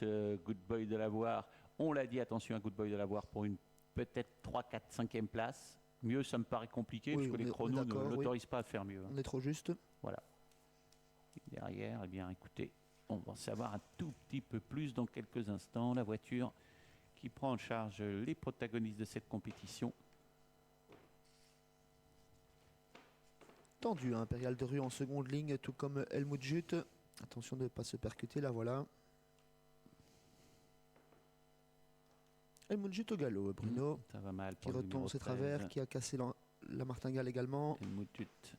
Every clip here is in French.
Good Boy de l'avoir. On l'a dit, attention à Good Boy de l'avoir pour une peut-être 3, 4, 5e place. Mieux, ça me paraît compliqué, Oui, puisque les chronos ne l'autorisent pas à faire mieux. On est trop juste. Voilà. Derrière, eh bien, écoutez, on va en savoir un tout petit peu plus dans quelques instants. La voiture qui prend en charge les protagonistes de cette compétition. Tendu, Impérial de Rue en seconde ligne, tout comme Helmut Jut. Attention de ne pas se percuter, là voilà. Helmut Jut au galop, Bruno. Ça va mal qui retombe ses travers, qui a cassé la martingale également. Helmut Jut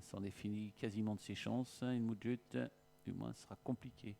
s'en définit quasiment de ses chances. Helmut Jut, du moins, ce sera compliqué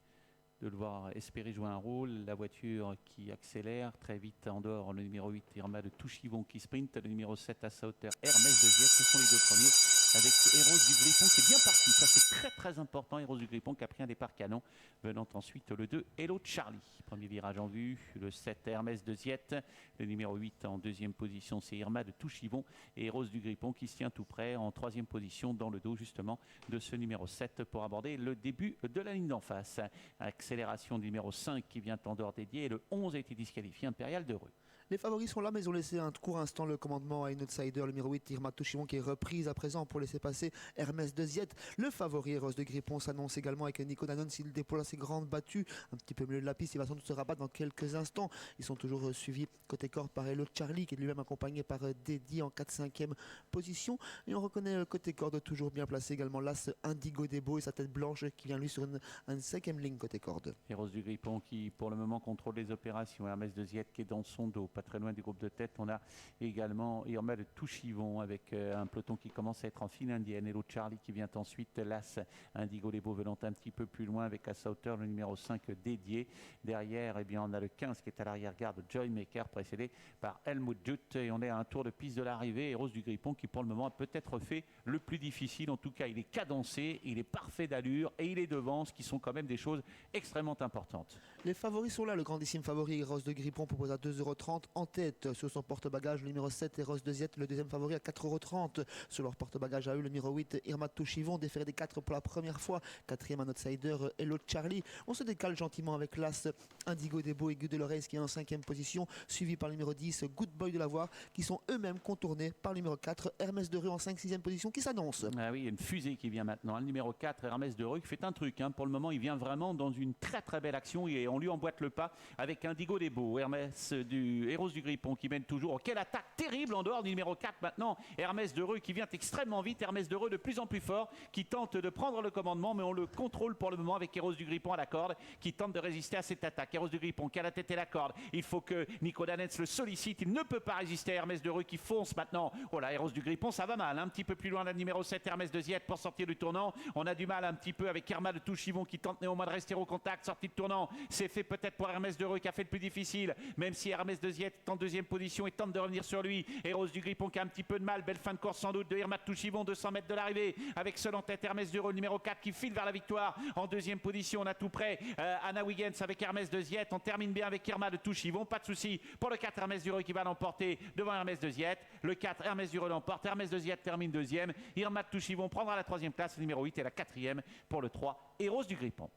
de le voir espérer jouer un rôle. La voiture qui accélère très vite en dehors, le numéro 8 Irma de Touchivon qui sprint, le numéro 7 à sa hauteur Hermès de Ziette, ce sont les deux premiers avec Héros du Grippon qui est bien parti, ça c'est très très important. Héros du Grippon qui a pris un départ canon, venant ensuite le 2 Hello Charlie, premier virage en vue, le 7 Hermès de Ziette, le numéro 8 en deuxième position c'est Irma de Touchivon et Héros du Grippon qui se tient tout près en troisième position dans le dos justement de ce numéro 7 pour aborder le début de la ligne d'en face. Accélération du numéro 5 qui vient en dehors dédié et le 11 a été disqualifié, Impérial de Rue. Les favoris sont là, mais ils ont laissé un court instant le commandement à une outsider, le numéro 8, Irma Touchivon, qui est reprise à présent pour laisser passer Hermès de Ziette. Le favori, Héros de Grippon, s'annonce également avec Nico Danone s'il déploie ses grandes battues. Un petit peu au milieu de la piste, il va sans doute se rabattre dans quelques instants. Ils sont toujours suivis côté corde par Hello Charlie, qui est lui-même accompagné par Dédi en 4-5e position. Et on reconnaît côté corde toujours bien placé également l'As Indigo Debo et sa tête blanche qui vient lui sur une 5e ligne côté corde. Héros du Grippon qui pour le moment contrôle les opérations. Hermès de Ziette qui est dans son dos, pas très loin du groupe de tête. On a également Irma de Touchivon avec un peloton qui commence à être en file indienne. Hello Charlie qui vient ensuite. L'As Indigo Debo venant un petit peu plus loin avec à sa hauteur le numéro 5 dédié. Derrière, eh bien, on a le 15 qui est à l'arrière-garde, Joymaker, précédé par Helmut Jut. Et on est à un tour de piste de l'arrivée. Héros du Grippon qui pour le moment a peut-être fait le plus difficile. En tout cas, il est cadencé, il est parfait d'allure et il est devant, ce qui sont quand même des choses extrêmement importantes. Les favoris sont là. Le grandissime favori, Héros de Grippon, propose à 2,30 € en tête. Sur son porte-bagages, le numéro 7, Héros de Ziette, le deuxième favori à 4,30 €. Sur leur porte-bagages à eux, le numéro 8, Irma Touchivon, déféré des 4 pour la première fois. 4e un outsider, Hello Charlie. On se décale gentiment avec l'As Indigo Debo et Guy Delorez qui est en 5e position, suivi par le numéro 10, Good Boy de l'avoir, qui sont eux-mêmes contournés par le numéro 4, Hermès de Rue en 5-6e position, qui s'annonce. Ah oui, il y a une fusée qui vient maintenant. Le numéro 4, Hermès de Rue, qui fait un truc. Pour le moment, il vient vraiment dans une très très belle action et on lui emboîte le pas avec Indigo Debo. Hermès du Héros du Grippon qui mène toujours. Oh, quelle attaque terrible en dehors du numéro 4 maintenant. Hermès de Rue qui vient extrêmement vite. Hermès de Rue de plus en plus fort qui tente de prendre le commandement, mais on le contrôle pour le moment avec Héros du Grippon à la corde qui tente de résister à cette attaque. Héros du Grippon qui a la tête et la corde. Il faut que Nico Danetz le sollicite. Il ne peut pas résister à Hermès de Rue qui fonce maintenant. Oh là, Héros du Grippon, ça va mal. Un petit peu plus loin, la numéro 7, Hermès de Ziette pour sortir du tournant. On a du mal un petit peu avec Irma de Touchivon qui tente néanmoins de rester au contact. Sortie de tournant, c'est fait peut-être pour Hermès de Rue qui a fait le plus difficile, même si Hermès de Ziette est en deuxième position et tente de revenir sur lui. Héros du Grippon qui a un petit peu de mal. Belle fin de course sans doute de Irma de Touchivon, 200 mètres de l'arrivée avec seul en tête Hermès de Rue, numéro 4 qui file vers la victoire. En deuxième position, on a tout près Anna Wiggins avec Hermès de Ziette. On termine bien avec Irma de Touchivon. Pas de souci pour le 4 Hermès du Rue qui va l'emporter devant Hermès de Ziette. Le 4 Hermès du Rue l'emporte. Hermès de Ziette termine deuxième. Irma de Touchivon prendra la troisième place. Le numéro 8 et la 4e pour le 3 Héros du Grippon.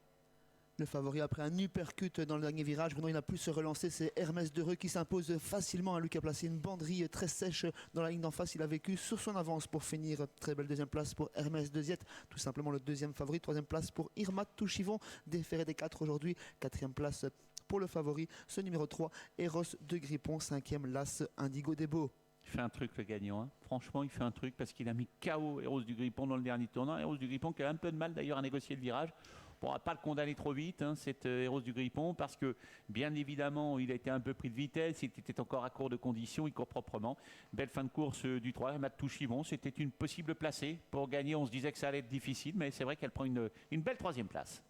Le favori après un uppercut dans le dernier virage, Bruno il n'a pu se relancer, c'est Hermès de Rue qui s'impose facilement. Lui qui a placé une banderille très sèche dans la ligne d'en face, il a vécu sur son avance pour finir. Très belle deuxième place pour Hermès de Ziette, tout simplement le deuxième favori. Troisième place pour Irma Touchivon, déféré des 4 aujourd'hui. 4e place pour le favori, ce numéro 3, Héros de Grippon. 5e, l'As Indigo Debo. Il fait un truc le gagnant, franchement il fait un truc parce qu'il a mis KO Héros du Grippon dans le dernier tournant. Héros du Grippon qui a un peu de mal d'ailleurs à négocier le virage. On ne pourra pas le condamner trop vite, cet Héros du Grippon, parce que bien évidemment il a été un peu pris de vitesse, il était encore à court de conditions, il court proprement. Belle fin de course du 3, Hermès de Touchivon, c'était une possible placée pour gagner. On se disait que ça allait être difficile, mais c'est vrai qu'elle prend une belle troisième place.